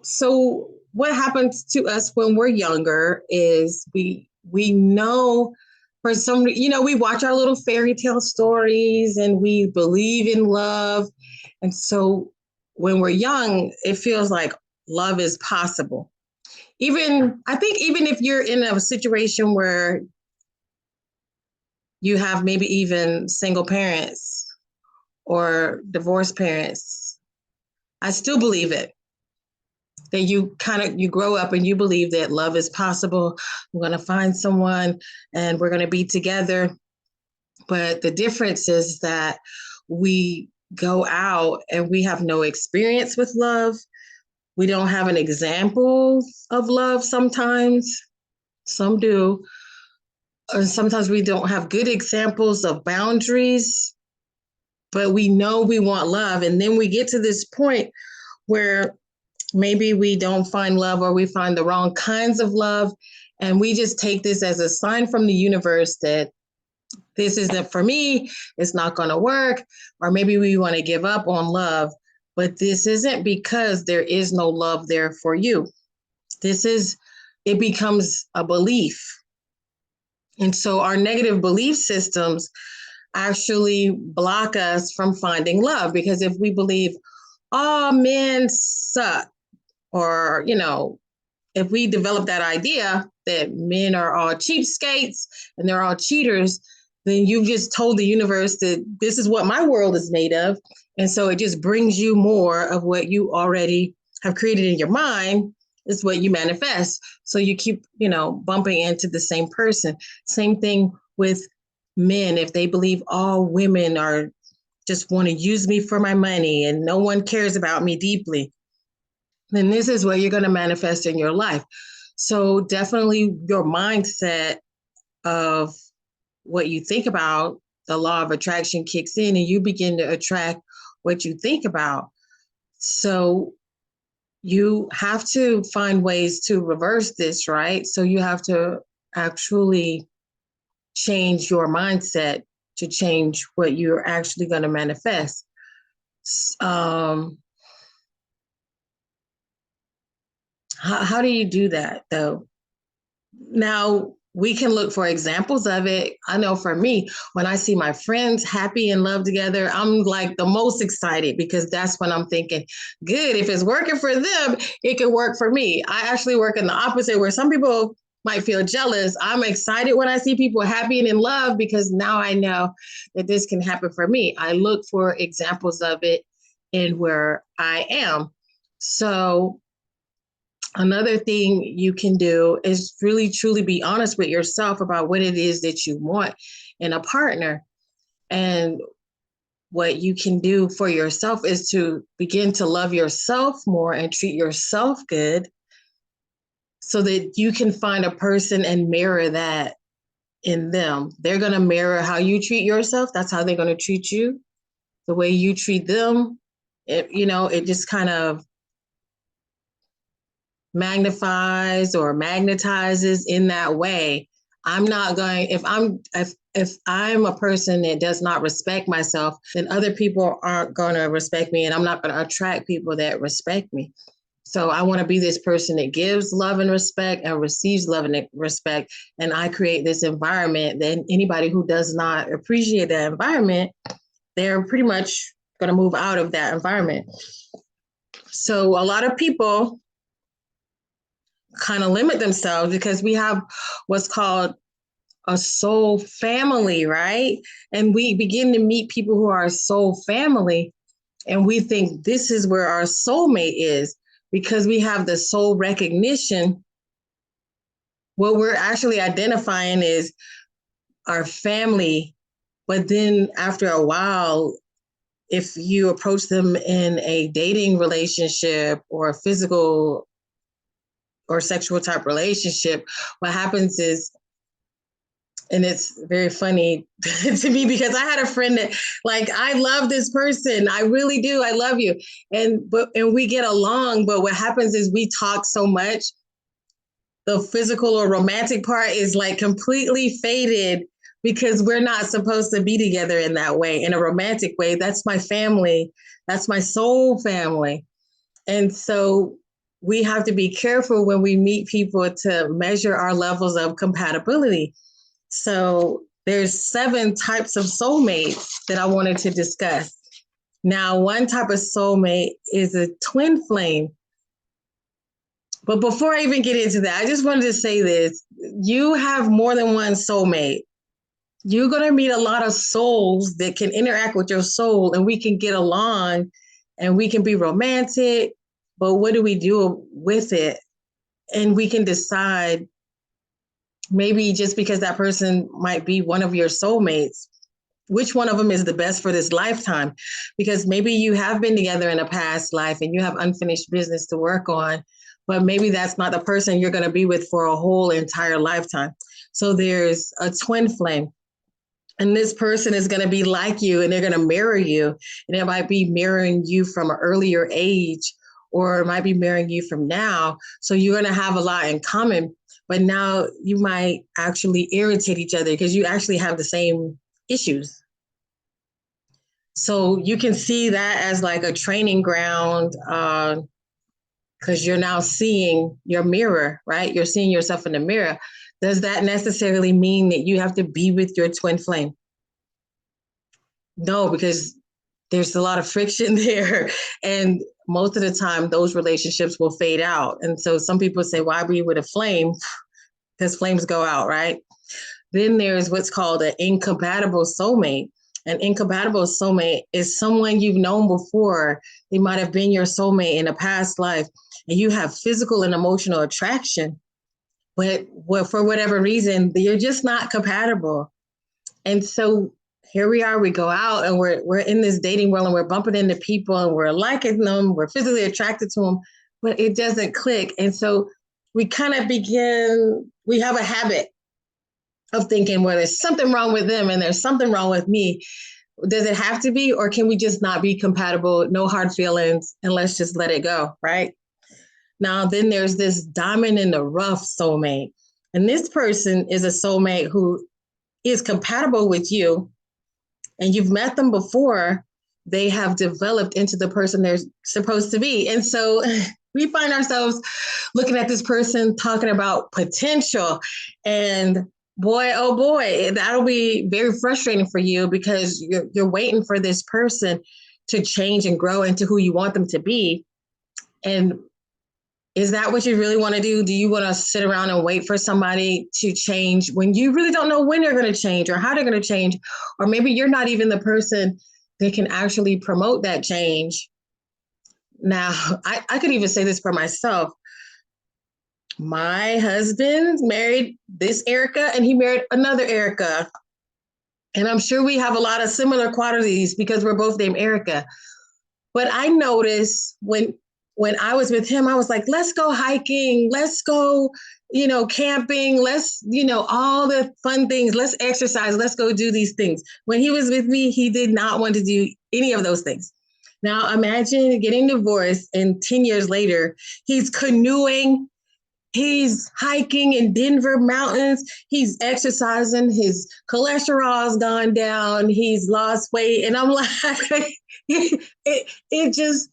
So what happens to us when we're younger is we know for some, we watch our little fairy tale stories and we believe in love. And so when we're young, it feels like love is possible. I think even if you're in a situation where you have maybe even single parents or divorced parents, I still believe it. That you grow up and you believe that love is possible. I'm going to find someone and we're going to be together. But the difference is that we go out and we have no experience with love. We don't have an example of love sometimes. Some do. And sometimes we don't have good examples of boundaries, but we know we want love. And then we get to this point where maybe we don't find love or we find the wrong kinds of love. And we just take this as a sign from the universe that this isn't for me, it's not going to work. Or maybe we want to give up on love. But this isn't because there is no love there for you. It becomes a belief. And so our negative belief systems actually block us from finding love, because if we believe, oh, men suck, or, if we develop that idea that men are all cheapskates and they're all cheaters, then you've just told the universe that this is what my world is made of. And so it just brings you more of what you already have created in your mind is what you manifest. So you keep, bumping into the same person. Same thing with men. If they believe all women are just want to use me for my money and no one cares about me deeply, then this is what you're going to manifest in your life. So definitely your mindset of what you think about, the law of attraction kicks in and you begin to attract what you think about. So you have to find ways to reverse this, right? So you have to actually change your mindset to change what you're actually going to manifest. How do you do that, though? Now, we can look for examples of it. I know for me, when I see my friends happy and love together, I'm like the most excited, because that's when I'm thinking, good, if it's working for them, it can work for me. I actually work in the opposite, where some people might feel jealous. I'm excited when I see people happy and in love, because now I know that this can happen for me. I look for examples of it in where I am. So another thing you can do is really truly be honest with yourself about what it is that you want in a partner. And what you can do for yourself is to begin to love yourself more and treat yourself good, so that you can find a person and mirror that in them. They're going to mirror how you treat yourself. That's how they're going to treat you. The way you treat them, it just kind of magnifies or magnetizes in that way. I'm not going, if I'm a person that does not respect myself, then other people aren't going to respect me, and I'm not going to attract people that respect me. So I want to be this person that gives love and respect and receives love and respect. And I create this environment. Then anybody who does not appreciate that environment, they're pretty much going to move out of that environment. So a lot of people kind of limit themselves because we have what's called a soul family, right? And we begin to meet people who are soul family, and we think this is where our soulmate is, because we have the soul recognition. What we're actually identifying is our family. But then after a while, if you approach them in a dating relationship or a physical or sexual type relationship, what happens is, and it's very funny to me, because I had a friend that, like, I love this person. I really do. I love you. And we get along. But what happens is we talk so much, the physical or romantic part is like completely faded, because we're not supposed to be together in that way, in a romantic way. That's my family. That's my soul family. And so we have to be careful when we meet people to measure our levels of compatibility. So there's 7 types of soulmates that I wanted to discuss. Now, one type of soulmate is a twin flame. But before I even get into that, I just wanted to say this. You have more than one soulmate. You're going to meet a lot of souls that can interact with your soul, and we can get along and we can be romantic. But what do we do with it? And we can decide, maybe just because that person might be one of your soulmates, which one of them is the best for this lifetime? Because maybe you have been together in a past life and you have unfinished business to work on, but maybe that's not the person you're going to be with for a whole entire lifetime. So there's a twin flame. And this person is going to be like you, and they're going to mirror you. And it might be mirroring you from an earlier age, or it might be mirroring you from now. So you're going to have a lot in common. But now you might actually irritate each other because you actually have the same issues. So you can see that as like a training ground, because you're now seeing your mirror, right? You're seeing yourself in the mirror. Does that necessarily mean that you have to be with your twin flame? No, because there's a lot of friction there. And most of the time, those relationships will fade out. And so some people say, why be with a flame? Because flames go out, right? Then there's what's called an incompatible soulmate. An incompatible soulmate is someone you've known before. They might have been your soulmate in a past life, and you have physical and emotional attraction. But for whatever reason, you're just not compatible. And so here we are, we go out and we're in this dating world and we're bumping into people and we're liking them, we're physically attracted to them, but it doesn't click. And so we kind of we have a habit of thinking, well, there's something wrong with them and there's something wrong with me. Does it have to be, or can we just not be compatible? No hard feelings, and let's just let it go, right? Now, then there's this diamond in the rough soulmate. And this person is a soulmate who is compatible with you, and you've met them before. They have developed into the person they're supposed to be. And so we find ourselves looking at this person talking about potential, and boy, oh boy, that'll be very frustrating for you because you're waiting for this person to change and grow into who you want them to be. And is that what you really want to do? Do you want to sit around and wait for somebody to change when you really don't know when they're going to change or how they're going to change? Or maybe you're not even the person that can actually promote that change. Now, I could even say this for myself. My husband married this Erica and he married another Erica. And I'm sure we have a lot of similar qualities because we're both named Erica. But I noticed when I was with him, I was like, let's go hiking, let's go, camping, let's, all the fun things, let's exercise, let's go do these things. When he was with me, he did not want to do any of those things. Now imagine getting divorced and 10 years later, he's canoeing, he's hiking in Denver mountains, he's exercising, his cholesterol's gone down, he's lost weight. And I'm like, it just,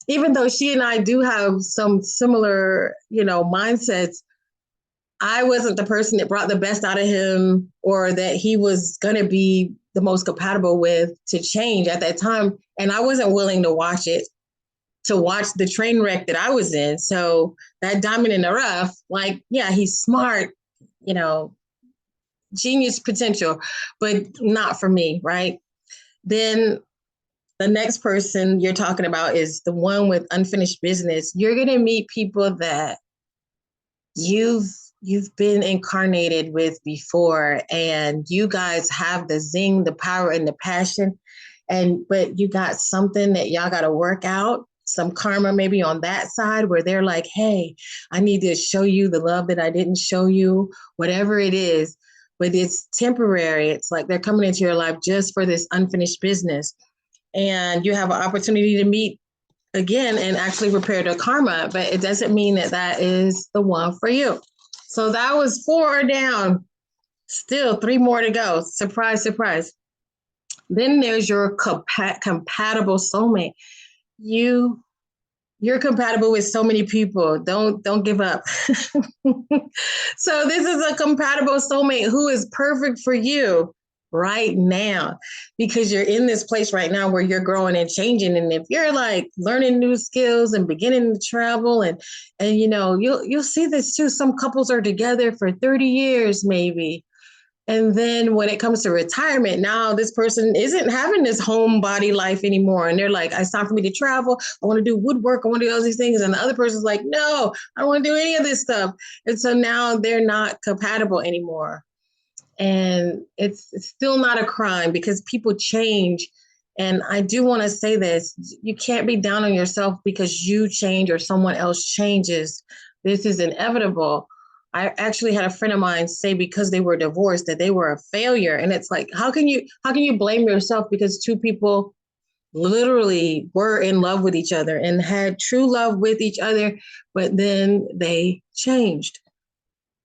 even though she and I do have some similar, mindsets, I wasn't the person that brought the best out of him or that he was going to be the most compatible with to change at that time. And I wasn't willing to watch the train wreck that I was in. So that diamond in the rough, like, yeah, he's smart, genius potential, but not for me, right? Then the next person you're talking about is the one with unfinished business. You're going to meet people that you've been incarnated with before, and you guys have the zing, the power, and the passion. But you got something that y'all got to work out, some karma maybe on that side where they're like, hey, I need to show you the love that I didn't show you, whatever it is. But it's temporary. It's like they're coming into your life just for this unfinished business. And you have an opportunity to meet again and actually repair the karma, but it doesn't mean that is the one for you. So that was 4 down, still 3 more to go. Surprise, surprise. Then there's your compatible soulmate. You You're compatible with so many people. Don't give up. So this is a compatible soulmate who is perfect for you right now, because you're in this place right now where you're growing and changing. And if you're like learning new skills and beginning to travel, and you'll see this too. Some couples are together for 30 years maybe, and then when it comes to retirement, now this person isn't having this homebody life anymore. And they're like, it's time for me to travel. I want to do woodwork. I want to do all these things. And the other person's like, no, I don't want to do any of this stuff. And so now they're not compatible anymore. And it's still not a crime because people change. And I do want to say this, you can't be down on yourself because you change or someone else changes. This is inevitable. I actually had a friend of mine say because they were divorced that they were a failure. And it's like, how can you blame yourself because two people literally were in love with each other and had true love with each other, but then they changed?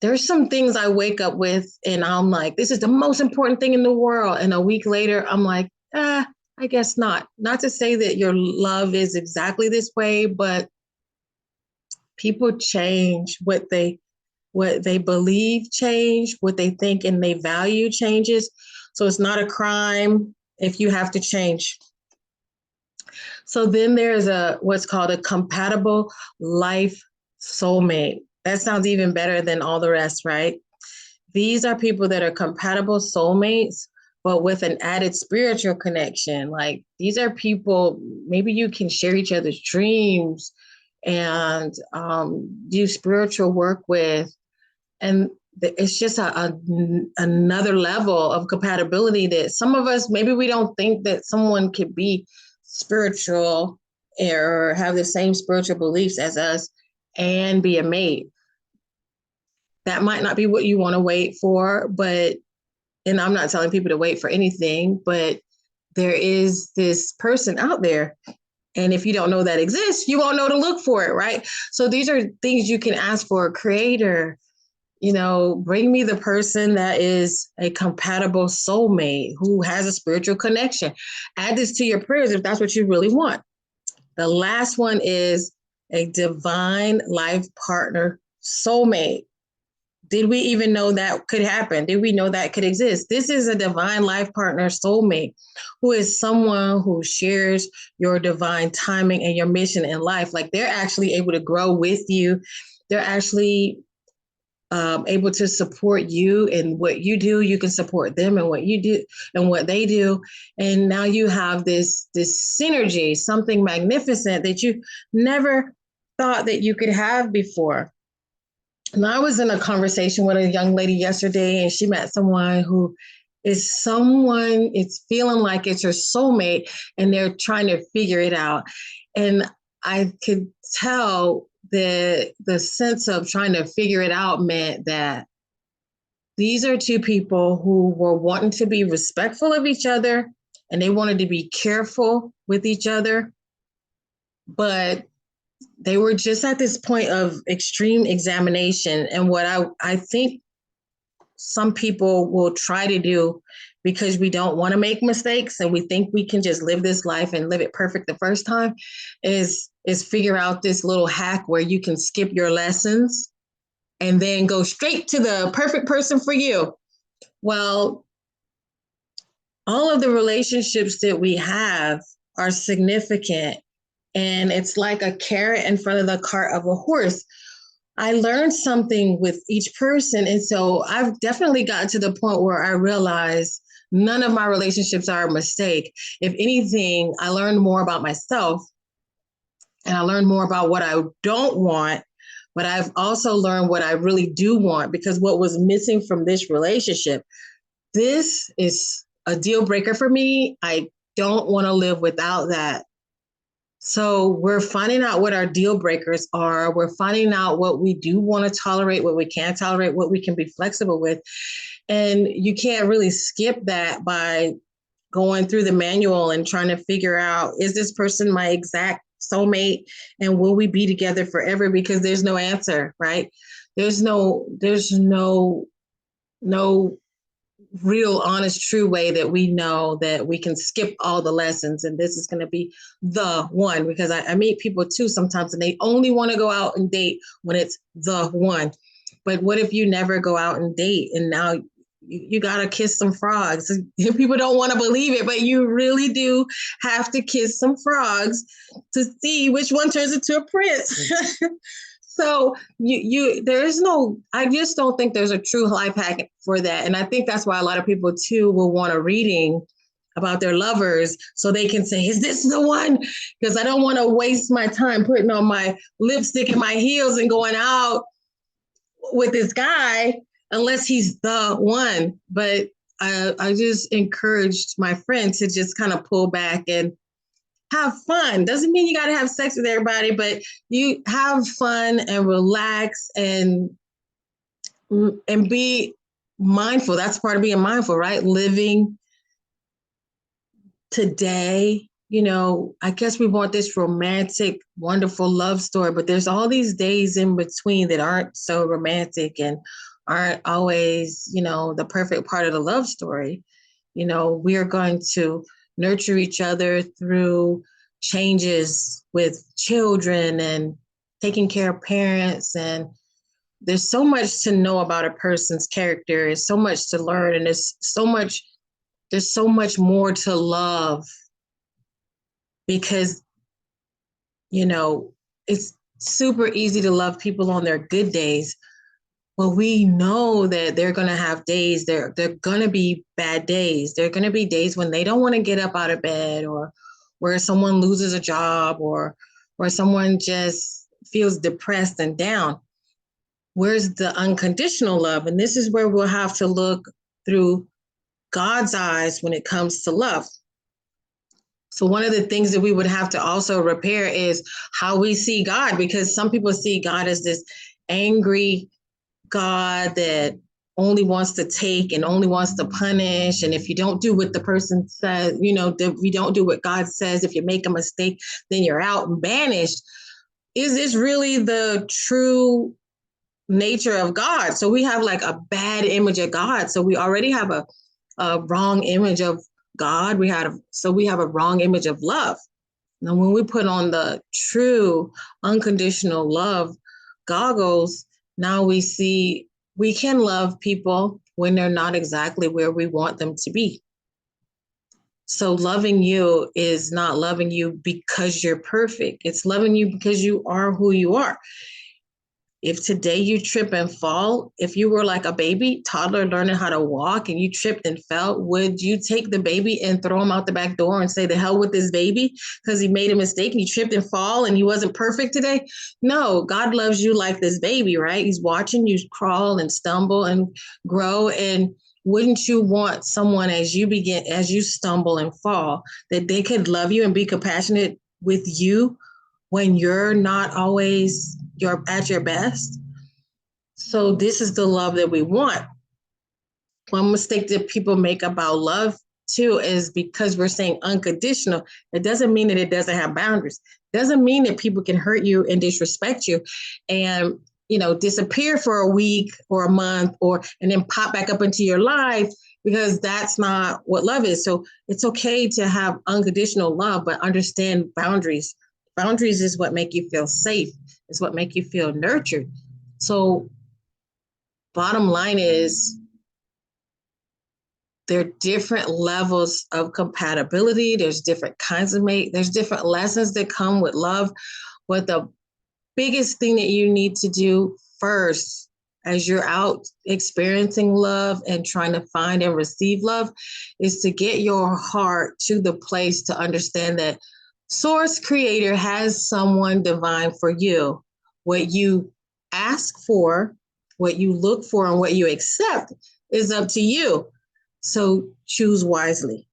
There's some things I wake up with and I'm like, this is the most important thing in the world. And a week later, I'm like, I guess not. Not to say that your love is exactly this way, but people change. What they believe change, what they think and they value changes. So it's not a crime if you have to change. So then there's what's called a compatible life soulmate. That sounds even better than all the rest, right? These are people that are compatible soulmates, but with an added spiritual connection. Like these are people, maybe you can share each other's dreams and do spiritual work with. And it's just another level of compatibility that some of us, maybe we don't think that someone could be spiritual or have the same spiritual beliefs as us and be a mate. That might not be what you want to wait for, and I'm not telling people to wait for anything, but there is this person out there. And if you don't know that exists, you won't know to look for it, right? So these are things you can ask for. Creator, bring me the person that is a compatible soulmate who has a spiritual connection. Add this to your prayers if that's what you really want. The last one is a divine life partner soulmate. Did we even know that could happen? Did we know that could exist? This is a divine life partner soulmate who is someone who shares your divine timing and your mission in life. Like they're actually able to grow with you. They're actually able to support you in what you do. You can support them in what you do and what they do. And now you have this synergy, something magnificent that you never thought that you could have before. And I was in a conversation with a young lady yesterday, and she met someone who it's feeling like it's her soulmate, and they're trying to figure it out. And I could tell the sense of trying to figure it out meant that these are two people who were wanting to be respectful of each other, and they wanted to be careful with each other, but they were just at this point of extreme examination. And what I think some people will try to do, because we don't want to make mistakes and we think we can just live this life and live it perfect the first time, is figure out this little hack where you can skip your lessons and then go straight to the perfect person for you. Well, all of the relationships that we have are significant, and it's like a carrot in front of the cart of a horse. I learned something with each person. And so I've definitely gotten to the point where I realize none of my relationships are a mistake. If anything, I learned more about myself and I learned more about what I don't want, but I've also learned what I really do want, because what was missing from this relationship, this is a deal breaker for me. I don't want to live without that. So we're finding out what our deal breakers are. We're finding out what we do want to tolerate, what we can't tolerate, what we can be flexible with. And you can't really skip that by going through the manual and trying to figure out, is this person my exact soulmate and will we be together forever? Because there's no answer, right? There's no real, honest, true way that we know that we can skip all the lessons and this is going to be the one. Because I meet people too sometimes and they only want to go out and date when it's the one. But what if you never go out and date and now you got to kiss some frogs? People don't want to believe it, but you really do have to kiss some frogs to see which one turns into a prince. So there is no, I just don't think there's a true life hack for that. And I think that's why a lot of people too will want a reading about their lovers so they can say, is this the one? Because I don't want to waste my time putting on my lipstick and my heels and going out with this guy unless he's the one. But I just encouraged my friends to just kind of pull back and have fun. Doesn't mean you got to have sex with everybody, but you have fun and relax and be mindful. That's part of being mindful, right? Living today. You know, I guess we want this romantic, wonderful love story, but there's all these days in between that aren't so romantic and aren't always, you know, the perfect part of the love story. You know, we are going to nurture each other through changes with children and taking care of parents. And there's so much to know about a person's character. There's so much to learn. And there's so much more to love because, you know, it's super easy to love people on their good days. Well, we know that they're going to have days, they're going to be bad days. They're going to be days when they don't want to get up out of bed, or where someone loses a job, or someone just feels depressed and down. Where's the unconditional love? And this is where we'll have to look through God's eyes when it comes to love. So one of the things that we would have to also repair is how we see God, because some people see God as this angry God that only wants to take and only wants to punish. And if you don't do what the person says, you know, if you don't do what God says, if you make a mistake, then you're out and banished. Is this really the true nature of God? So we have like a bad image of God. So we already have a wrong image of God. We have a wrong image of love. Now, when we put on the true unconditional love goggles, now we see we can love people when they're not exactly where we want them to be. So loving you is not loving you because you're perfect. It's loving you because you are who you are. If today you trip and fall, if you were like a baby toddler learning how to walk and you tripped and fell, would you take the baby and throw him out the back door and say, the hell with this baby because he made a mistake and he tripped and fall and he wasn't perfect today? No, God loves you like this baby, right? He's watching you crawl and stumble and grow. And wouldn't you want someone as you stumble and fall, that they could love you and be compassionate with you when you're not always at your best? So this is the love that we want. One mistake that people make about love too is because we're saying unconditional, it doesn't mean that it doesn't have boundaries. It doesn't mean that people can hurt you and disrespect you and, you know, disappear for a week or a month and then pop back up into your life, because that's not what love is. So it's okay to have unconditional love, but understand boundaries. Boundaries is what make you feel safe. It's what make you feel nurtured. So bottom line is there are different levels of compatibility. There's different kinds of mate. There's different lessons that come with love. But the biggest thing that you need to do first as you're out experiencing love and trying to find and receive love is to get your heart to the place to understand that Source Creator has someone divine for you. What you ask for, what you look for, and what you accept is up to you. So choose wisely.